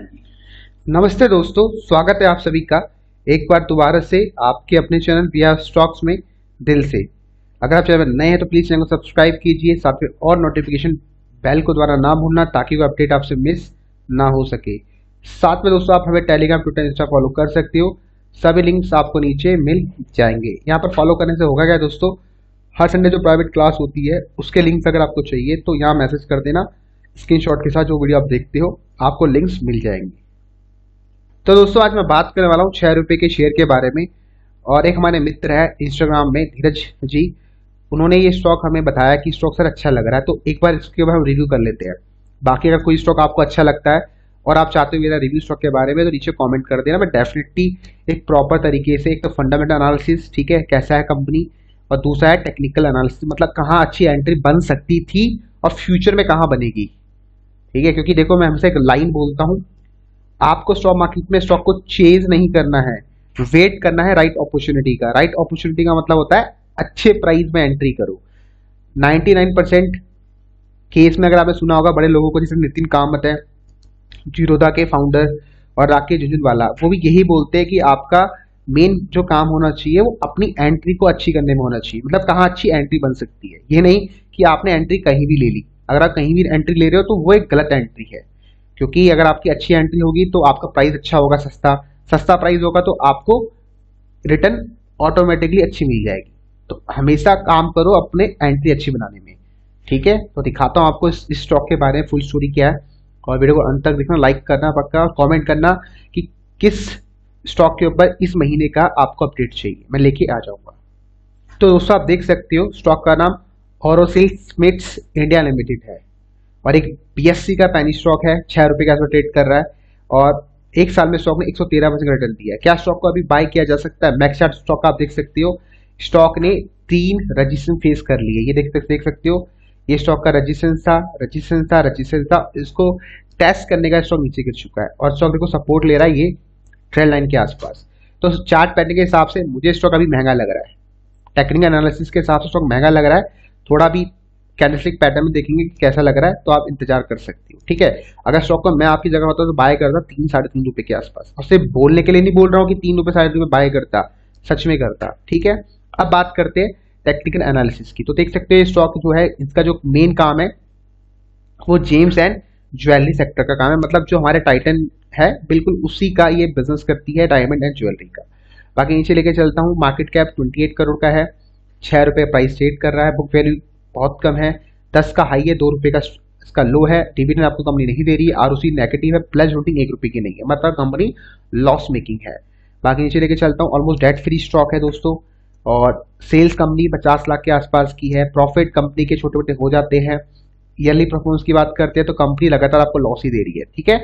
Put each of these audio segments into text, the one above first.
नमस्ते दोस्तों, स्वागत है आप सभी का एक बार दोबारा से आपके अपने चैनल बिहार स्टॉक्स में दिल से। अगर आप चैनल नए हैं तो प्लीज़ चैनल को सब्सक्राइब कीजिए, साथ में और नोटिफिकेशन बेल को द्वारा ना भूलना ताकि वो अपडेट आपसे मिस ना हो सके। साथ में दोस्तों आप हमें टेलीग्राम, ट्विटर, इंस्टा फॉलो कर सकते हो। सभी लिंक्स आपको नीचे मिल जाएंगे। यहाँ पर फॉलो करने से होगा क्या दोस्तों, हर संडे जो प्राइवेट क्लास होती है उसके लिंक्स अगर आपको चाहिए तो यहाँ मैसेज कर देना। स्क्रीनशॉट के साथ जो वीडियो आप देखते हो आपको लिंक्स मिल जाएंगे। तो दोस्तों आज मैं बात करने वाला हूँ 6 रुपये के शेयर के बारे में। और एक हमारे मित्र है इंस्टाग्राम में धीरज जी, उन्होंने ये स्टॉक हमें बताया कि स्टॉक सर अच्छा लग रहा है, तो एक बार इसके ऊपर हम रिव्यू कर लेते हैं। बाकी अगर कोई स्टॉक आपको अच्छा लगता है और आप चाहते हो मेरा रिव्यू स्टॉक के बारे में तो नीचे कमेंट कर देना। मैं डेफिनेटली एक प्रॉपर तरीके से, एक तो फंडामेंटल एनालिसिस, ठीक है, कैसा है कंपनी, और दूसरा है टेक्निकल एनालिसिस, मतलब कहाँ अच्छी एंट्री बन सकती थी और फ्यूचर में कहाँ बनेगी। ठीक है, क्योंकि देखो मैं हमसे एक लाइन बोलता हूँ, आपको स्टॉक मार्केट में स्टॉक को चेज नहीं करना है, वेट करना है राइट अपॉर्चुनिटी का। राइट अपॉर्चुनिटी का मतलब होता है अच्छे प्राइस में एंट्री करो। 99% केस में अगर आपने सुना होगा बड़े लोगों को, जैसे नितिन कामत है, जीरोधा के फाउंडर, और राकेश झुंझुनवाला, वो भी यही बोलते हैं कि आपका मेन जो काम होना चाहिए वो अपनी एंट्री को अच्छी करने में होना चाहिए। मतलब कहाँ अच्छी एंट्री बन सकती है, ये नहीं कि आपने एंट्री कहीं भी ले ली। अगर आप कहीं भी एंट्री ले रहे हो तो वो एक गलत एंट्री है, क्योंकि अगर आपकी अच्छी एंट्री होगी तो आपका प्राइस अच्छा होगा, सस्ता सस्ता प्राइस होगा तो आपको रिटर्न ऑटोमेटिकली अच्छी मिल जाएगी। तो हमेशा काम करो अपने एंट्री अच्छी बनाने में। ठीक है, तो दिखाता हूँ आपको इस स्टॉक के बारे में फुल स्टोरी क्या है, और वीडियो को अंत तक देखना, लाइक करना पक्का, और कमेंट करना कि किस स्टॉक के ऊपर इस महीने का आपको अपडेट चाहिए, मैं लेके आ जाऊंगा। तो दोस्तों आप देख सकते हो स्टॉक का नाम ओरोसिल स्मिथ्स इंडिया लिमिटेड है, और एक बीएससी का पैनी स्टॉक है, 6 रुपये के आसपास ट्रेड कर रहा है, और एक साल में स्टॉक ने 113% रिटर्न दिया है। क्या स्टॉक को अभी बाय किया जा सकता है? मैक्स चार्ट स्टॉक का आप देख सकते हो, स्टॉक ने 3 रजिस्ट्रेशन फेस कर लिए। ये देख सकते हो, ये स्टॉक का रजिस्ट्रेशन था, इसको टेस्ट करने का स्टॉक नीचे गिर चुका है, और स्टॉक देखो सपोर्ट ले रहा है ये ट्रेंड लाइन के आसपास। तो चार्ट पैटर्न के हिसाब से मुझे स्टॉक अभी महंगा लग रहा है, टेक्निकल एनालिसिस के हिसाब से स्टॉक महंगा लग रहा है। थोड़ा भी कैंडलस्टिक पैटर्न में देखेंगे कि कैसा लग रहा है तो आप इंतजार कर सकते हो। ठीक है, अगर स्टॉक को मैं आपकी जगह होता तो बाय करता 3-3.5 रुपये के आसपास, और सिर्फ बोलने के लिए नहीं बोल रहा हूँ कि 3 रुपये 3.5 रुपये बाय करता, सच में करता। ठीक है, अब बात करते हैं टेक्निकल एनालिसिस की। तो देख सकते हैं स्टॉक जो है, इसका जो मेन काम है वो जेम्स एंड ज्वेलरी सेक्टर का काम है। मतलब जो हमारे टाइटन है बिल्कुल उसी का ये बिजनेस करती है, डायमंड एंड ज्वेलरी का। बाकी नीचे लेके चलता हूँ, मार्केट कैप 28 करोड़ का है, 6 रुपये प्राइस ट्रेड कर रहा है, बुक वैल्यू बहुत कम है, 10 का हाई है, 2 रुपये का इसका लो है, डिविडेंड आपको कंपनी नहीं दे रही है, आरओसी नेगेटिव है, प्लस होल्डिंग 1 रुपये की नहीं है, मतलब कंपनी लॉस मेकिंग है। बाकी नीचे लेके चलता हूँ, ऑलमोस्ट डेट फ्री स्टॉक है दोस्तों, और सेल्स कंपनी 50 लाख के आसपास की है, प्रॉफिट कंपनी के छोटे मोटे हो जाते हैं। ईयरली परफॉर्मेंस की बात करते हैं तो कंपनी लगातार आपको लॉस ही दे रही है। ठीक है,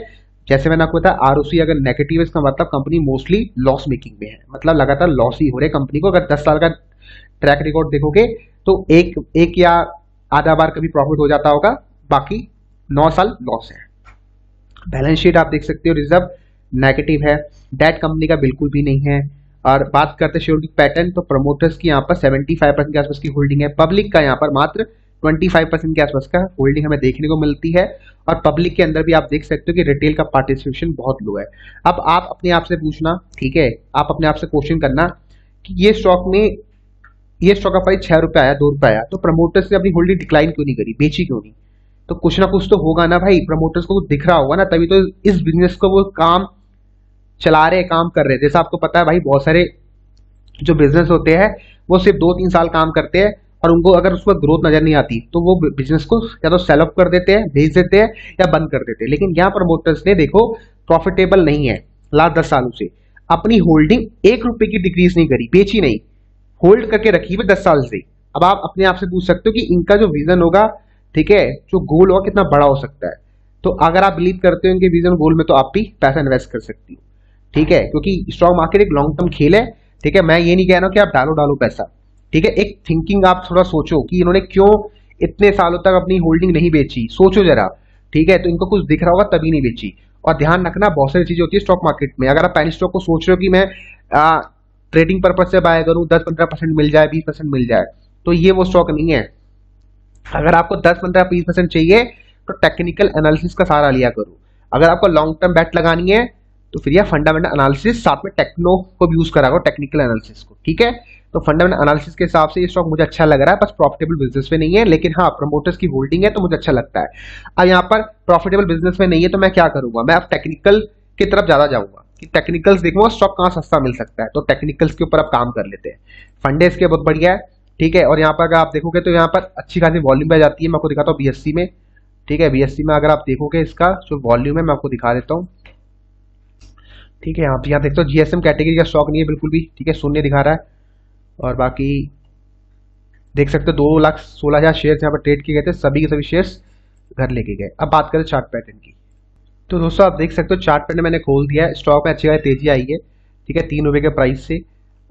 जैसे मैंने आपको बताया आरओसी अगर नेगेटिव है इसका मतलब कंपनी मोस्टली लॉस मेकिंग में है, मतलब लगातार लॉस ही हो रहे कंपनी को। अगर 10 साल का ट्रैक रिकॉर्ड देखोगे तो एक या आधा बार कभी प्रॉफिट हो जाता होगा, बाकी 9 साल लॉस है। बैलेंस शीट आप देख सकते हो, रिजर्व नेगेटिव है, डेट कंपनी का बिल्कुल भी नहीं है। और बात करते हैं शेयर होल्डिंग पैटर्न, तो प्रमोटर्स की यहाँ पर 75% के आसपास की होल्डिंग है, पब्लिक का यहाँ पर मात्र 25% के आसपास का होल्डिंग हमें देखने को मिलती है। और पब्लिक के अंदर भी आप देख सकते हो कि रिटेल का पार्टिसिपेशन बहुत लो है। अब आप अपने आप से पूछना, ठीक है, आप अपने आप से क्वेश्चन करना कि ये स्टॉक का प्राइस 6 रुपये आया, 2 रुपये आया, तो प्रमोटर्स ने अपनी होल्डिंग डिक्लाइन क्यों नहीं करी, बेची क्यों नहीं? तो कुछ ना कुछ तो होगा ना भाई, प्रमोटर्स को दिख रहा होगा ना, तभी तो इस बिजनेस को वो काम चला रहे, काम कर रहे। जैसा आपको पता है भाई, बहुत सारे जो बिजनेस होते हैं वो सिर्फ 2-3 साल काम करते हैं, और उनको अगर उसमें ग्रोथ नजर नहीं आती तो वो बिजनेस को या तो सेल अप कर देते हैं, भेज देते हैं, या बंद कर देते हैं। लेकिन यहाँ प्रमोटर्स ने देखो प्रॉफिटेबल नहीं है लास्ट 10 सालों से, अपनी होल्डिंग 1 रुपये की डिक्रीज नहीं करी, बेची नहीं, होल्ड करके रखी हुई 10 साल से। अब आप अपने आप से पूछ सकते हो कि इनका जो विजन होगा, ठीक है, जो गोल होगा कितना बड़ा हो सकता है। तो अगर आप बिलीव करते हो इनके विजन गोल में तो आप भी पैसा इन्वेस्ट कर सकती हो। ठीक है, क्योंकि स्टॉक मार्केट एक लॉन्ग टर्म खेल है। ठीक है, मैं ये नहीं कह रहा हूं कि आप डालो पैसा। ठीक है, एक थिंकिंग आप थोड़ा सोचो कि इन्होंने क्यों इतने सालों तक अपनी होल्डिंग नहीं बेची, सोचो जरा। ठीक है, तो इनको कुछ दिख रहा होगा तभी नहीं बेची। और ध्यान रखना, बहुत सारी चीजें होती है स्टॉक मार्केट में, अगर आप पैनी स्टॉक को सोच रहे हो कि मैं ट्रेडिंग पर्पज से बाय करूं, 10-15% मिल जाए, 20% मिल जाए, तो ये वो स्टॉक नहीं है। अगर आपको 10-15-20% चाहिए तो टेक्निकल एनालिसिस का सहारा लिया करो। अगर आपको लॉन्ग टर्म बैट लगानी है तो फिर यह फंडामेंटल एनालिसिस साथ में टेक्नो को भी यूज करा करो, टेक्निकल एनालिसिस को, ठीक है। तो फंडामेंटल एनालिसिस के हिसाब से ये स्टॉक मुझे अच्छा लग रहा है, बस प्रॉफिटेबल बिजनेस में नहीं है, लेकिन हाँ प्रमोटर्स की होल्डिंग है तो मुझे अच्छा लगता है। अब यहाँ पर प्रॉफिटेबल बिजनेस में नहीं है तो मैं क्या करूंगा, मैं अब टेक्निकल की तरफ ज्यादा जाऊंगा कि टेक्निकल्स देखूंगा स्टॉक कहाँ सस्ता मिल सकता है, तो टेक्निकल्स के ऊपर अब काम कर लेते हैं। फंडे इसके बहुत बढ़िया है, ठीक है। और यहाँ पर अगर आप देखोगे तो यहाँ पर अच्छी खासी वॉल्यूम पे जाती है। मैं आपको दिखाता हूँ बीएससी में, ठीक है। बीएससी में अगर आप देखोगे इसका जो वॉल्यूम है मैं आपको दिखा देता हूँ, ठीक है। यहाँ देखते हो जीएसएम कैटेगरी का स्टॉक नहीं है बिल्कुल भी, ठीक है, शून्य दिखा रहा है। और बाकी देख सकते हो 2,16,000 शेयर यहाँ पर ट्रेड किए गए थे, सभी के सभी शेयर्स घर लेके गए। अब बात करें चार्ट पैटर्न की, तो दोस्तों आप देख सकते हो चार्ट पैटर्न मैंने खोल दिया है, स्टॉक में अच्छी खासी तेजी आई है, ठीक है, 3 रुपये के प्राइस से।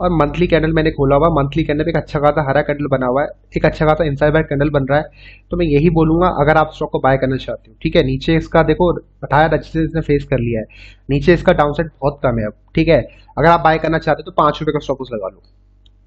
और मंथली कैंडल मैंने खोला हुआ, मंथली कैंडल पे एक अच्छा खासा हरा कैंडल बना हुआ है, एक अच्छा खासा इनसाइड बाय कैंडल बन रहा है। तो मैं यही बोलूंगा अगर आप स्टॉक को बाय करना चाहते हो, ठीक है। नीचे इसका देखो 18 अच्छे से इसने फेस कर लिया है, नीचे इसका डाउनसाइड बहुत कम है अब, ठीक है। अगर आप बाय करना चाहते हो तो 5 रुपये का स्टॉप लॉस लगा लो,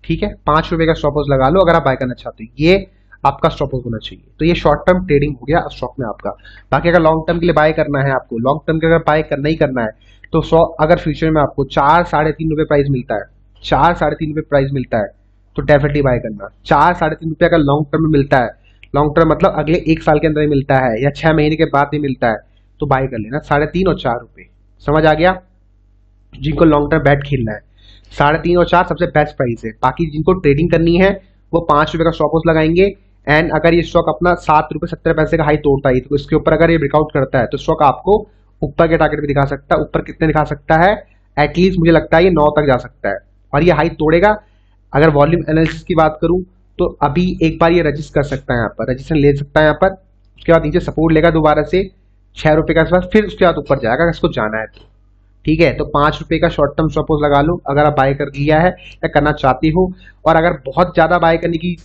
ठीक है, 5 रुपये का स्टॉप लॉस लगा लो अगर आप बाय करना चाहते हो, ये आपका स्टॉप लॉस होना चाहिए। तो ये शॉर्ट टर्म ट्रेडिंग हो गया स्टॉक में आपका। बाकी अगर लॉन्ग टर्म के लिए बाय करना है आपको, लॉन्ग टर्म के अगर बाय करना ही करना है तो अगर फ्यूचर में आपको 4-3.5 रुपये प्राइस मिलता है, 4-3.5 रुपये प्राइस मिलता है तो डेफिनेटली बाय करना। 4-3.5 रुपये अगर लॉन्ग टर्म में मिलता है, लॉन्ग टर्म मतलब अगले 1 साल के अंदर ही मिलता है या 6 महीने के बाद ही मिलता है, तो बाय कर लेना 3.5 और 4 रुपये। समझ आ गया? जिनको लॉन्ग टर्म बैट खेलना है 3.5 और 4 सबसे बेस्ट प्राइस है। बाकी जिनको ट्रेडिंग करनी है वो 5 रुपये का स्टॉप लॉस लगाएंगे। एंड अगर ये स्टॉक अपना 7 रुपये 70 पैसे का हाई तोड़ता है तो इसके ऊपर अगर ये ब्रेकआउट करता है तो स्टॉक आपको ऊपर के टारगेट पे दिखा सकता है। ऊपर कितने दिखा सकता है? एटलीस्ट मुझे लगता है ये 9 तक जा सकता है और ये हाई तोड़ेगा। अगर वॉल्यूम एनालिसिस की बात करूं तो अभी एक बार ये रजिस्ट कर सकता है, यहाँ पर रजिस्ट्रेशन ले सकता है यहाँ पर, उसके बाद नीचे सपोर्ट लेगा दोबारा से 6 रुपये के आसपास, फिर उसके बाद ऊपर जाएगा अगर इसको जाना है तो, ठीक है। तो 5 रुपये का शॉर्ट टर्म स्टॉप लॉस लगा लो अगर आप बाय कर लिया है या करना चाहते हो। और अगर बहुत ज्यादा बाय करने की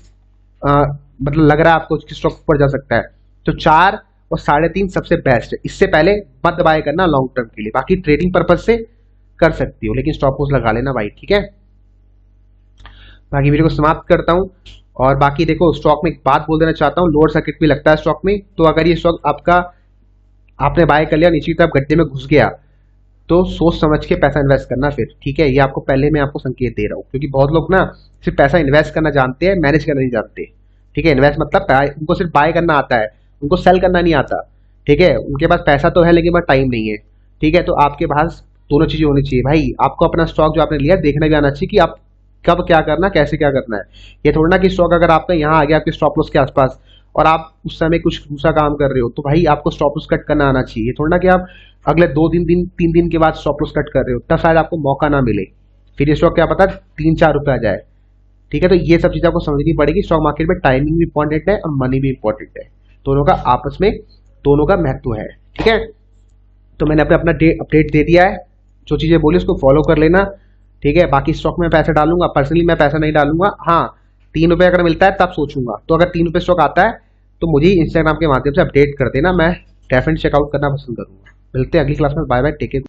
मतलब लग रहा है आपको उसकी स्टॉक ऊपर जा सकता है तो 4 और 3.5 सबसे बेस्ट है। इससे पहले मत बाय करना लॉन्ग टर्म के लिए, बाकी ट्रेडिंग पर्पज से कर सकती हो लेकिन स्टॉप लॉस लगा लेना भाई, ठीक है। बाकी वीडियो को समाप्त करता हूं। और बाकी देखो स्टॉक में एक बात बोल देना चाहता हूं, लोअर सर्किट भी लगता है स्टॉक में, तो अगर ये स्टॉक आपका आपने बाय कर लिया नीचे की तरफ गड्ढे में घुस गया तो सोच समझ के पैसा इन्वेस्ट करना फिर, ठीक है। ये आपको पहले मैं आपको संकेत दे रहा हूँ क्योंकि बहुत लोग ना सिर्फ पैसा इन्वेस्ट करना जानते हैं, मैनेज करना नहीं जानते, ठीक है। इन्वेस्ट मतलब उनको सिर्फ बाय करना आता है, उनको सेल करना नहीं आता, ठीक है। उनके पास पैसा तो है लेकिन बस टाइम नहीं है, ठीक है। तो आपके पास दोनों चीजें होनी चाहिए भाई। आपको अपना स्टॉक जो आपने लिया देखना भी आना चाहिए कि आप कब क्या करना, कैसे क्या करना है। ये थोड़ा ना कि स्टॉक अगर आपका यहाँ आ गया आपके स्टॉप लॉस के आसपास और आप उस समय कुछ दूसरा काम कर रहे हो तो भाई आपको स्टॉप लॉस कट करना आना चाहिए। थोड़ा ना कि आप अगले 2-3 दिन के बाद स्टॉप लॉस कट कर रहे हो, तब शायद आपको मौका ना मिले, फिर ये स्टॉक क्या पता 3-4 रुपये आ जाए, ठीक है। तो ये सब चीजें आपको समझनी पड़ेगी। स्टॉक मार्केट में टाइमिंग भी इंपॉर्टेंट है और मनी भी इंपॉर्टेंट है, दोनों का आपस में दोनों का महत्व है, ठीक है। तो मैंने अपना अपडेट दे दिया है, जो चीजें बोली उसको फॉलो कर लेना, ठीक है। बाकी स्टॉक में पैसा डालूंगा, पर्सनली मैं पैसा नहीं डालूंगा। हाँ 3 रुपये अगर मिलता है तब सोचूंगा, तो अगर 3 रुपये स्टॉक आता है तो मुझे इंस्टाग्राम के माध्यम से अपडेट कर देना, मैं डेफिनेटली चेकआउट करना पसंद करूंगा। मिलते हैं अगली क्लास में, बाय बाय, टेक केयर।